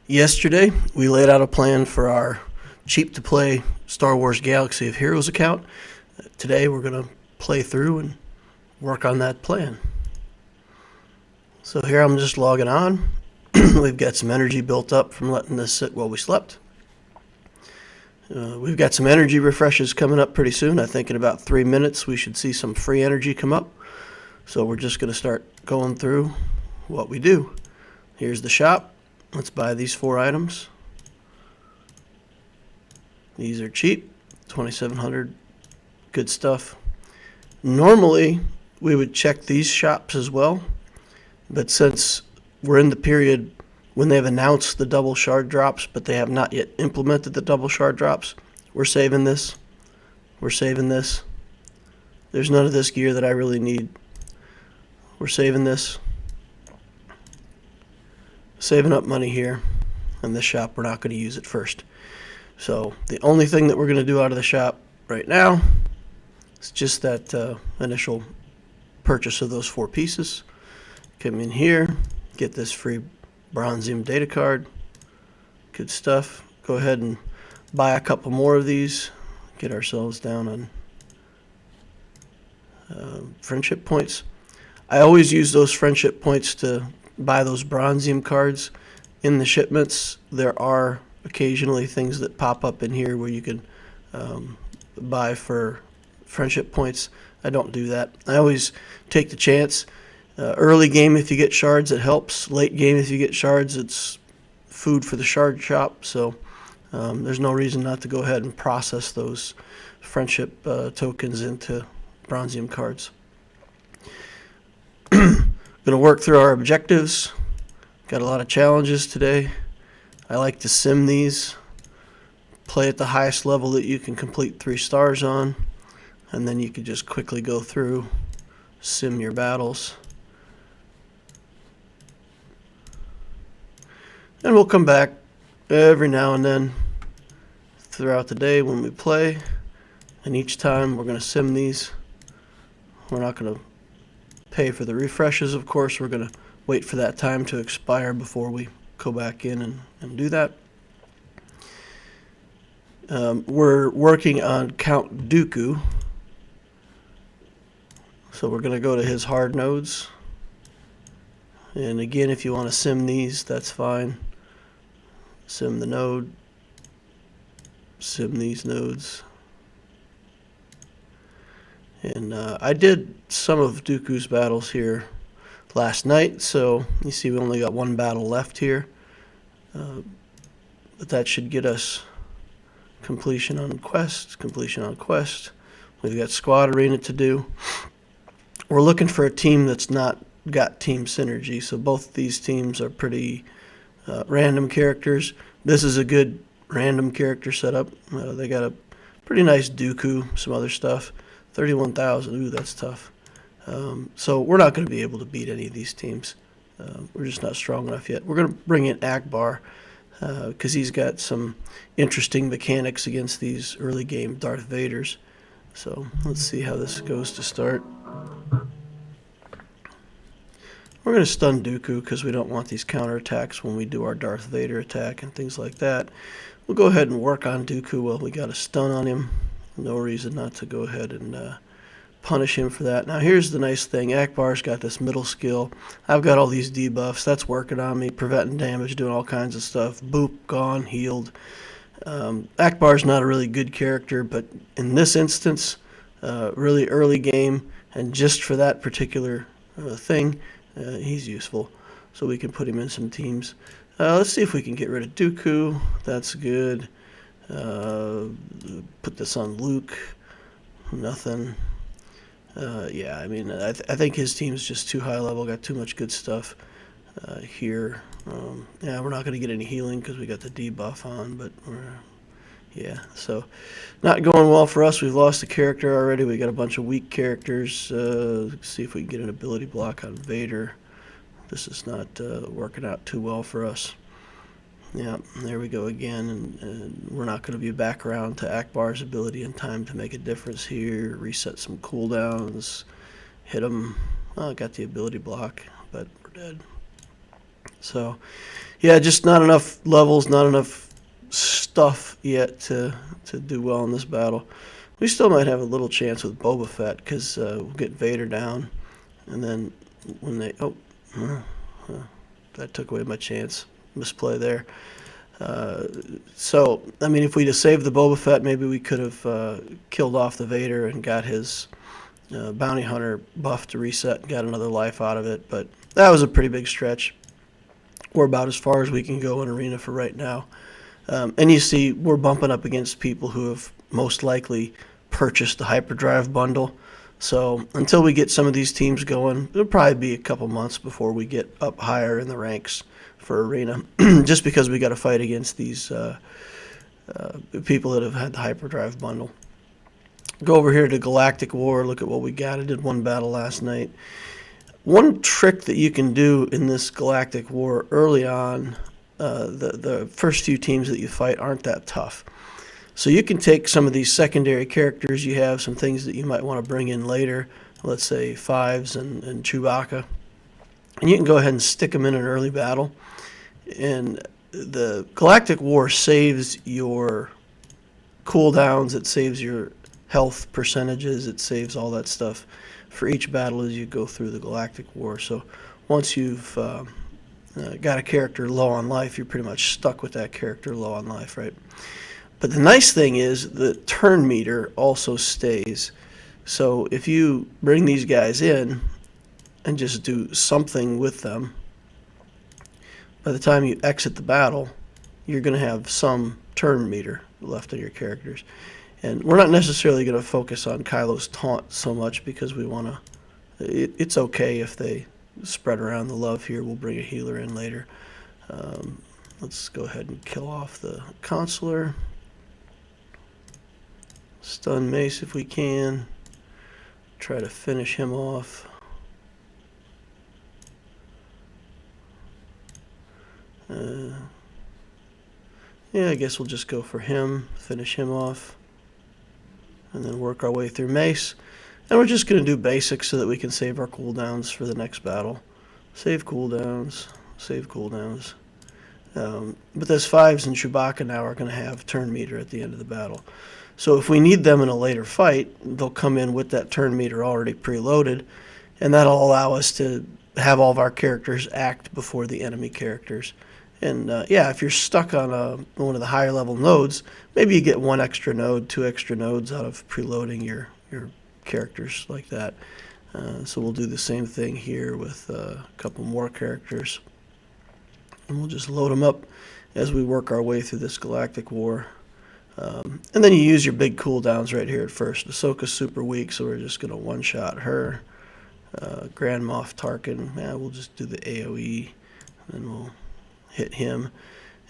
Yesterday, we laid out a plan for our cheap-to-play Star Wars Galaxy of Heroes account. Today, we're going to play through and work on that plan. So here I'm just logging on. We've got some energy built up from letting this sit while we slept. We've got some energy refreshes coming up pretty soon. I think in about 3 minutes we should see some free energy come up. So we're just going to start going through what we do. Here's the shop. Let's buy these 4 items. These are cheap, 2,700, good stuff. Normally, we would check these shops as well, but since we're in the period when they've announced the double shard drops, but they have not yet implemented the double shard drops, we're saving this. We're saving this. There's none of this gear that I really need. We're saving this. Saving up money here. In this shop, we're not going to use it first. So the only thing that we're going to do out of the shop right now is just that initial purchase of those 4 pieces. Come in here, get this free Bronzium data card. Good stuff. Go ahead and buy a couple more of these. Get ourselves down on friendship points. I always use those friendship points to buy those Bronzium cards. In the shipments, there are occasionally things that pop up in here where you can buy for friendship points. I don't do that. I always take the chance. Early game, if you get shards, it helps. Late game, if you get shards, it's food for the shard shop. So there's no reason not to go ahead and process those friendship tokens into Bronzium cards. Going to work through our objectives. Got a lot of challenges today. I like to sim these. Play at the highest level that you can complete 3 stars on. And then you can just quickly go through, sim your battles. And we'll come back every now and then throughout the day when we play. And each time we're going to sim these. We're not going to pay for the refreshes, of course. We're going to wait for that time to expire before we go back in and do that. We're working on Count Dooku. So we're going to go to his hard nodes. And again, if you want to sim these, that's fine. Sim the node. Sim these nodes. And I did some of Dooku's battles here last night, so you see we only got 1 battle left here. But that should get us completion on quest, completion on quest. We've got squad arena to do. We're looking for a team that's not got team synergy, so both these teams are pretty random characters. This is a good random character setup. They got a pretty nice Dooku, some other stuff. 31,000, ooh, that's tough. So we're not going to be able to beat any of these teams. We're just not strong enough yet. We're going to bring in Akbar because he's got some interesting mechanics against these early game Darth Vaders. So let's see how this goes to start. We're going to stun Dooku because we don't want these counterattacks when we do our Darth Vader attack and things like that. We'll go ahead and work on Dooku while we got a stun on him. No reason not to go ahead and punish him for that. Now here's the nice thing. Akbar's got this middle skill. I've got all these debuffs. That's working on me, preventing damage, doing all kinds of stuff. Boop, gone, healed. Akbar's not a really good character, but in this instance, really early game, and just for that particular thing, he's useful. So we can put him in some teams. Let's see if we can get rid of Dooku. That's good. Put this on Luke. Nothing. Yeah, I mean, I think his team's just too high level. Got too much good stuff here. Yeah, we're not going to get any healing because we got the debuff on, but yeah, so not going well for us. We've lost a character already. We got a bunch of weak characters. Let's see if we can get an ability block on Vader. This is not working out too well for us. Yeah, there we go again, and we're not going to be back around to Akbar's ability in time to make a difference here. Reset some cooldowns, hit him. Oh, got the ability block, but we're dead. So, yeah, just not enough levels, not enough stuff yet to do well in this battle. We still might have a little chance with Boba Fett because we'll get Vader down, and then when they that took away my chance. Misplay there. So, I mean, if we'd have saved the Boba Fett, maybe we could have killed off the Vader and got his bounty hunter buff to reset and got another life out of it. But that was a pretty big stretch. We're about as far as we can go in Arena for right now. And you see, we're bumping up against people who have most likely purchased the hyperdrive bundle. So until we get some of these teams going, it'll probably be a couple months before we get up higher in the ranks for Arena, just because we got to fight against these people that have had the hyperdrive bundle. Go over here to Galactic War, look at what we got. I did one battle last night. One trick that you can do in this Galactic War early on, the first few teams that you fight aren't that tough. So you can take some of these secondary characters you have, some things that you might want to bring in later, let's say Fives and Chewbacca, and you can go ahead and stick them in an early battle. And the Galactic War saves your cooldowns, it saves your health percentages, it saves all that stuff for each battle as you go through the Galactic War. So once you've got a character low on life, you're pretty much stuck with that character low on life, right? But the nice thing is the turn meter also stays. So if you bring these guys in and just do something with them, by the time you exit the battle, you're going to have some turn meter left in your characters. And we're not necessarily going to focus on Kylo's taunt so much because we want to... It's okay if they spread around the love here. We'll bring a healer in later. Let's go ahead and kill off the Consular. Stun Mace if we can. Try to finish him off. Yeah, I guess we'll just go for him, finish him off, and then work our way through Mace. And we're just going to do basics so that we can save our cooldowns for the next battle. Save cooldowns, save cooldowns. But those Fives and Chewbacca now are going to have turn meter at the end of the battle. So if we need them in a later fight, they'll come in with that turn meter already preloaded, and that'll allow us to have all of our characters act before the enemy characters. And yeah, if you're stuck on one of the higher level nodes, maybe you get one extra node, 2 extra nodes out of preloading your characters like that. So we'll do the same thing here with a couple more characters. And we'll just load them up as we work our way through this Galactic War. And then you use your big cooldowns right here at first. Ahsoka's super weak, so we're just going to one-shot her. Grand Moff Tarkin, we'll just do the AoE, and then we'll hit him.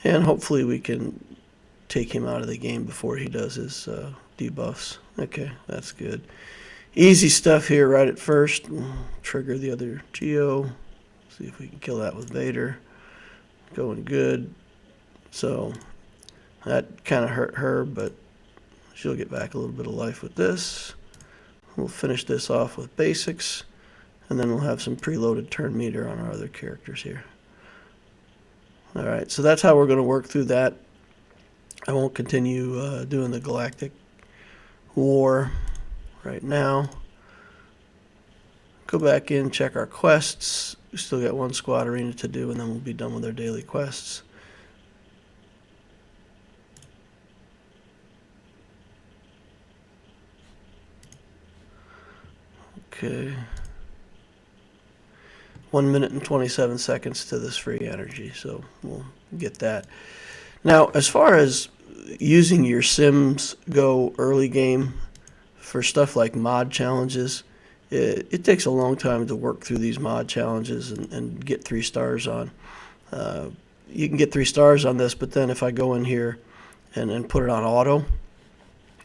And hopefully we can take him out of the game before he does his debuffs. Okay, that's good. Easy stuff here right at first. We'll trigger the other Geo. See if we can kill that with Vader. Going good. So that kind of hurt her, but she'll get back a little bit of life with this. We'll finish this off with basics, and then we'll have some preloaded turn meter on our other characters here. Alright, so that's how we're going to work through that. I won't continue doing the Galactic War right now. Go back in, check our quests. We still got one squad arena to do, and then we'll be done with our daily quests. Okay. 1 minute and 27 seconds to this free energy, so we'll get that. Now, as far as using your sims go early game for stuff like mod challenges, it takes a long time to work through these mod challenges and get 3 stars on. You can get 3 stars on this, but then if I go in here and put it on auto,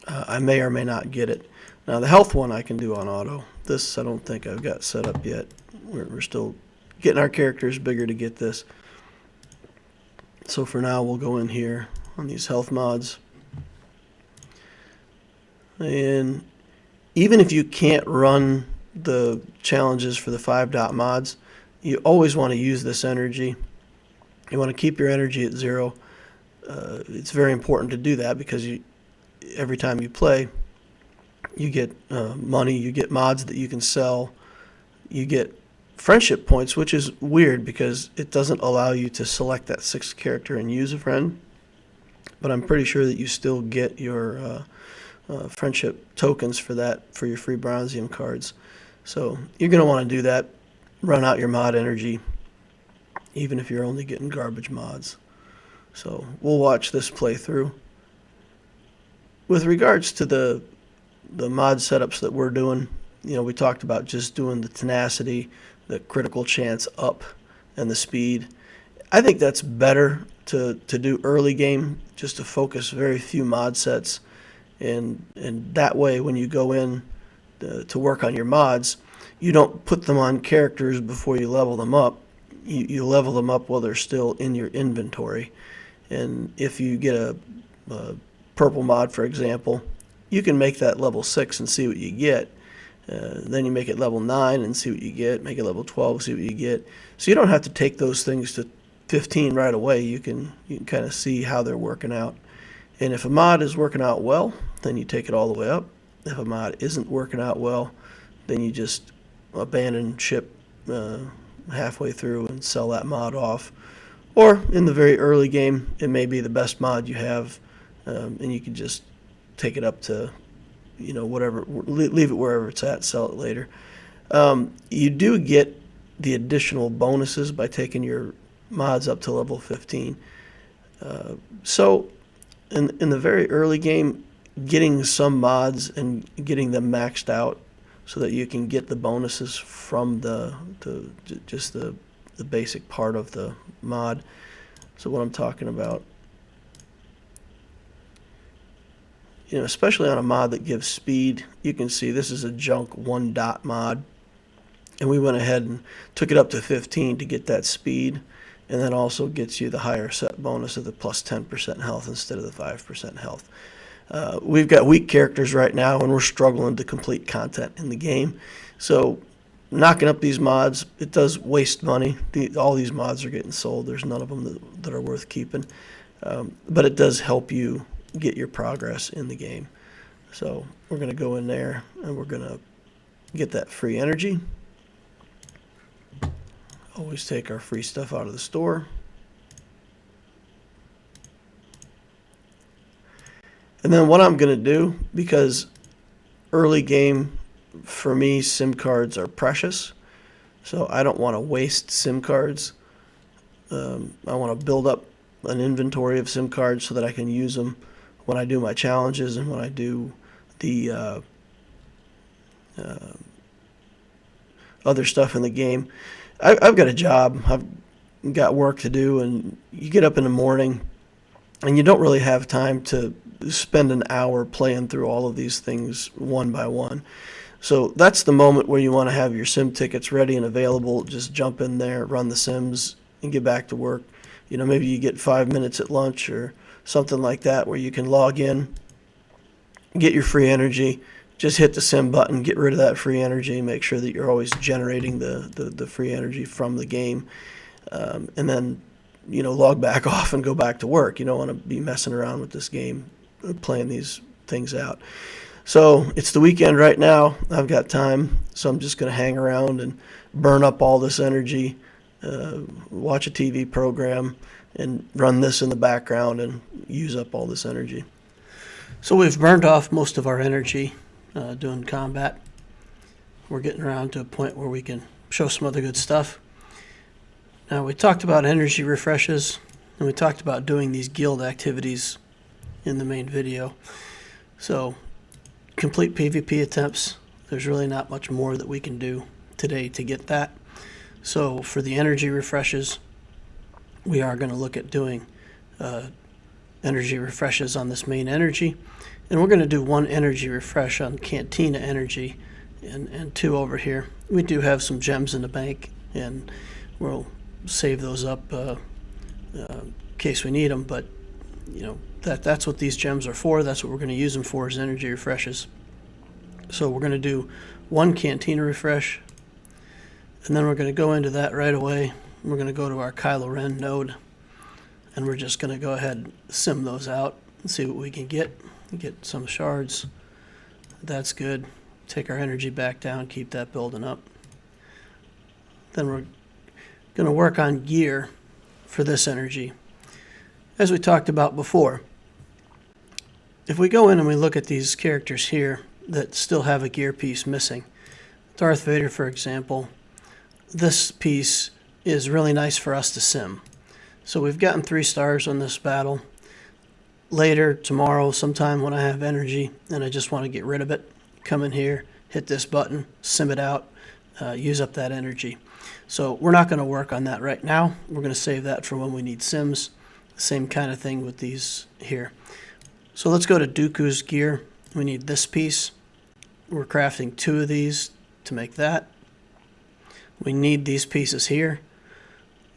I may or may not get it. Now, the health one I can do on auto. This I don't think I've got set up yet. We're still getting our characters bigger to get this. So for now, we'll go in here on these health mods. And even if you can't run the challenges for the 5-dot mods, you always want to use this energy You want to keep your energy at 0. It's very important to do that because every time you play, you get money, you get mods that you can sell, you get friendship points, which is weird because it doesn't allow you to select that 6th character and use a friend. But I'm pretty sure that you still get your friendship tokens for that, for your free Bronzium cards. So you're going to want to do that, run out your mod energy, even if you're only getting garbage mods. So we'll watch this playthrough. With regards to the mod setups that we're doing, we talked about just doing the tenacity, the critical chance up, and the speed. I think that's better to do early game, just to focus very few mod sets, and that way when you go in to work on your mods, you don't put them on characters before you level them up. You level them up while they're still in your inventory. And if you get a purple mod, for example, you can make that level 6 and see what you get. Then you make it level 9 and see what you get. Make it level 12, see what you get. So you don't have to take those things to 15 right away. You can kind of see how they're working out. And if a mod is working out well, then you take it all the way up. If a mod isn't working out well, then you just abandon ship halfway through and sell that mod off. Or in the very early game, it may be the best mod you have, and you can just take it up to, whatever, leave it wherever it's at, sell it later. You do get the additional bonuses by taking your mods up to level 15. So in the very early game, getting some mods and getting them maxed out so that you can get the bonuses from just the basic part of the mod. So what I'm talking about, especially on a mod that gives speed, you can see this is a junk 1 dot mod, and we went ahead and took it up to 15 to get that speed, and that also gets you the higher set bonus of the plus 10% health instead of the 5% health. We've got weak characters right now, and we're struggling to complete content in the game. So knocking up these mods, it does waste money. All these mods are getting sold. There's none of them that are worth keeping. But it does help you get your progress in the game. So we're going to go in there, and we're going to get that free energy. Always take our free stuff out of the store. And then what I'm going to do, because early game, for me, SIM cards are precious, so I don't want to waste SIM cards. I want to build up an inventory of SIM cards so that I can use them when I do my challenges and when I do the other stuff in the game. I've got a job. I've got work to do, and you get up in the morning, and you don't really have time to spend an hour playing through all of these things one by one. So that's the moment where you want to have your sim tickets ready and available. Just jump in there, run the sims, and get back to work. Maybe you get 5 minutes at lunch or something like that where you can log in, get your free energy, just hit the sim button, get rid of that free energy, make sure that you're always generating the free energy from the game, and then log back off and go back to work. You don't want to be messing around with this game, playing these things out. So it's the weekend right now. I've got time, so I'm just going to hang around and burn up all this energy, watch a TV program, and run this in the background and use up all this energy. So we've burned off most of our energy doing combat. We're getting around to a point where we can show some other good stuff. Now, we talked about energy refreshes, and we talked about doing these guild activities in the main video. So complete PvP attempts, there's really not much more that we can do today to get that. So for the energy refreshes, we are going to look at doing energy refreshes on this main energy, and we're going to do 1 energy refresh on Cantina energy and 2 over here. We do have some gems in the bank, and we'll save those up in case we need them, but that's what these gems are for. That's what we're going to use them for, is energy refreshes. So we're going to do 1 Cantina refresh, and then we're going to go into that right away. We're going to go to our Kylo Ren node, and we're just going to go ahead and sim those out and see what we can get. Get some shards. That's good. Take our energy back down, keep that building up. Then we're going to work on gear for this energy. As we talked about before, if we go in and we look at these characters here that still have a gear piece missing, Darth Vader, for example, this piece is really nice for us to sim. So we've gotten 3 stars on this battle. Later, tomorrow, sometime when I have energy and I just want to get rid of it, come in here, hit this button, sim it out, use up that energy. So we're not going to work on that right now. We're going to save that for when we need sims. Same kind of thing with these here. So let's go to Dooku's gear. We need this piece. We're crafting 2 of these to make that. We need these pieces here.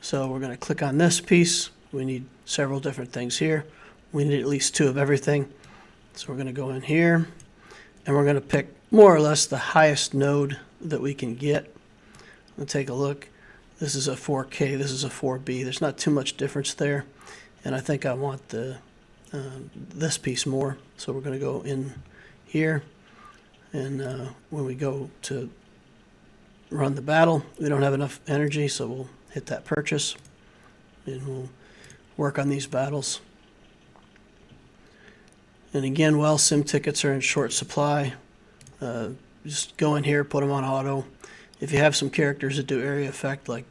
So we're going to click on this piece. We need several different things here. We need at least 2 of everything. So we're going to go in here and we're going to pick more or less the highest node that we can get. We'll take a look. This is a 4K, this is a 4B. There's not too much difference there. And I think I want this piece more. So we're going to go in here. And when we go to run the battle, we don't have enough energy, so we'll hit that purchase. And we'll work on these battles. And again, while sim tickets are in short supply, just go in here, put them on auto. If you have some characters that do area effect, like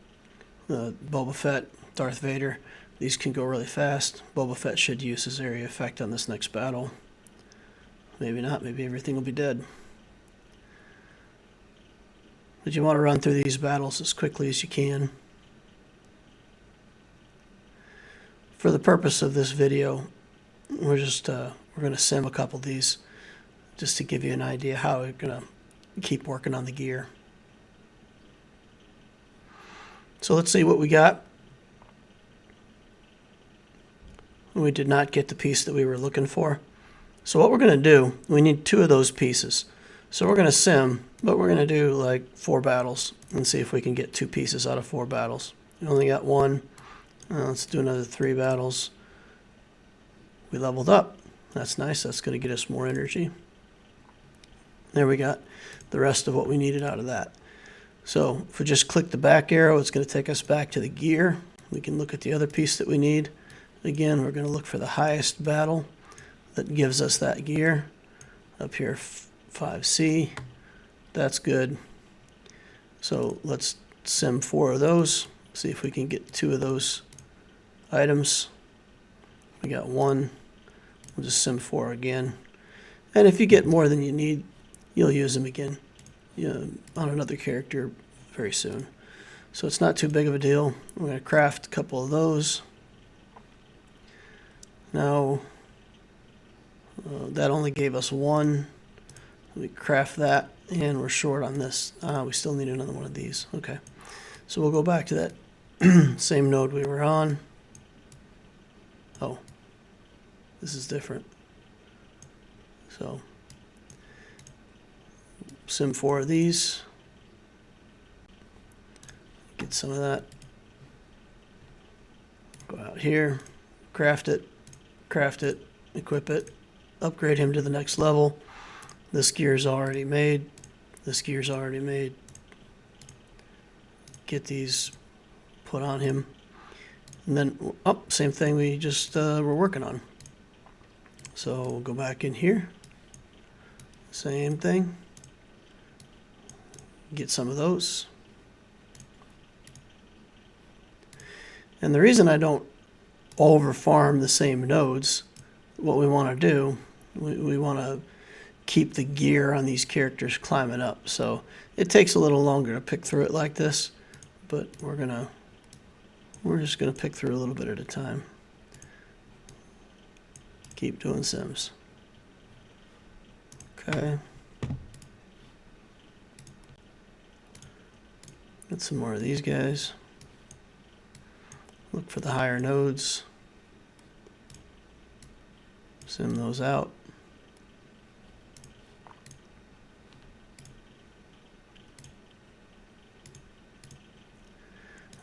Boba Fett, Darth Vader, these can go really fast. Boba Fett should use his area effect on this next battle. Maybe not, maybe everything will be dead. But you want to run through these battles as quickly as you can. For the purpose of this video, we're going to sim a couple of these just to give you an idea how we're going to keep working on the gear. So let's see what we got. We did not get the piece that we were looking for. So what we're going to do, we need 2 of those pieces. So we're going to sim, but we're going to do like 4 battles and see if we can get 2 pieces out of 4 battles. We only got 1. Let's do another 3 battles. We leveled up. That's nice. That's going to get us more energy. There we got the rest of what we needed out of that. So if we just click the back arrow, it's going to take us back to the gear. We can look at the other piece that we need. Again, we're going to look for the highest battle that gives us that gear. Up here, 5C. That's good. So let's sim 4 of those. See if we can get 2 of those items. We got 1. We'll just sim 4 again. And if you get more than you need, you'll use them again on another character very soon. So it's not too big of a deal. We're going to craft a couple of those. Now, that only gave us 1. We craft that, and we're short on this. We still need another one of these. Okay. So we'll go back to that same node we were on. Oh, this is different. So, sim 4 of these. Get some of that. Go out here, craft it, equip it, upgrade him to the next level. This gear's already made. This gear's already made. Get these put on him. And then, same thing we just were working on. So we'll go back in here. Same thing. Get some of those. And the reason I don't over farm the same nodes, what we want to do, we want to keep the gear on these characters climbing up. So it takes a little longer to pick through it like this, but we're just gonna pick through a little bit at a time. Keep doing sims. Okay. Get some more of these guys. Look for the higher nodes. Sim those out.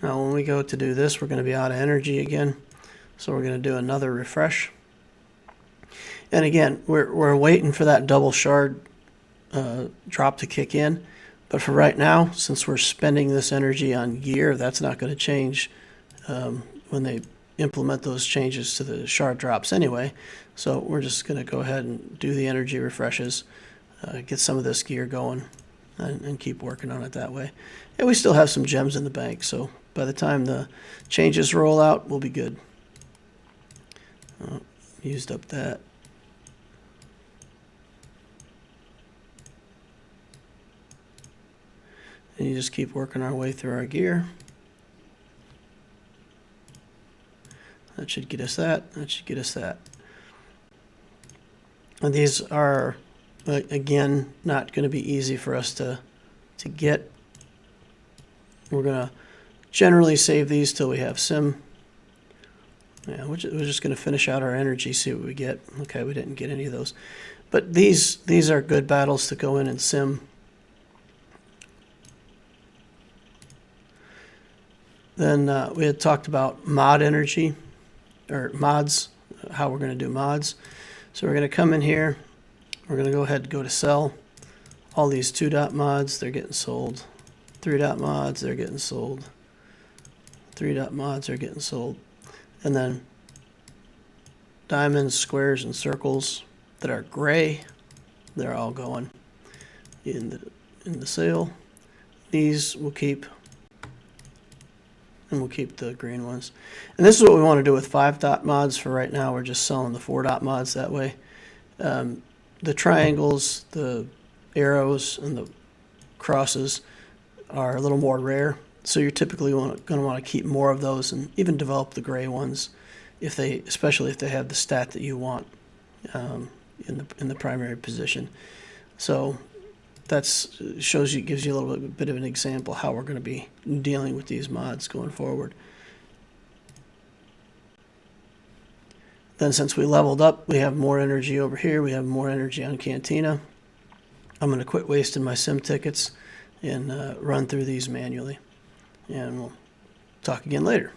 Now when we go to do this, we're going to be out of energy again. So we're going to do another refresh. And again, we're waiting for that double shard drop to kick in. But for right now, since we're spending this energy on gear, that's not going to change when they implement those changes to the shard drops anyway. So we're just going to go ahead and do the energy refreshes, get some of this gear going, and keep working on it that way. And we still have some gems in the bank, so by the time the changes roll out, we'll be good. Used up that. And you just keep working our way through our gear. That should get us that. That should get us that. And these are, again, not going to be easy for us to get. We're going to generally save these till we have sim. Yeah, we're just going to finish out our energy, see what we get. Okay, we didn't get any of those. But these are good battles to go in and sim. Then we had talked about mod energy, or mods, how we're going to do mods. So we're going to come in here. We're going to go ahead and go to sell. All these 2-dot mods, they're getting sold. 3-dot mods, they're getting sold. 3-dot mods are getting sold. And then diamonds, squares, and circles that are gray, they're all going in the sale. These we'll keep. And we'll keep the green ones. And this is what we want to do with 5-dot mods. For right now, we're just selling the 4-dot mods that way. The triangles, the arrows, and the crosses are a little more rare. So you're typically going to want to keep more of those and even develop the gray ones, especially if they have the stat that you want in the primary position. So that gives you a little bit of an example how we're going to be dealing with these mods going forward. Then since we leveled up, we have more energy over here. We have more energy on Cantina. I'm going to quit wasting my sim tickets and run through these manually. And we'll talk again later.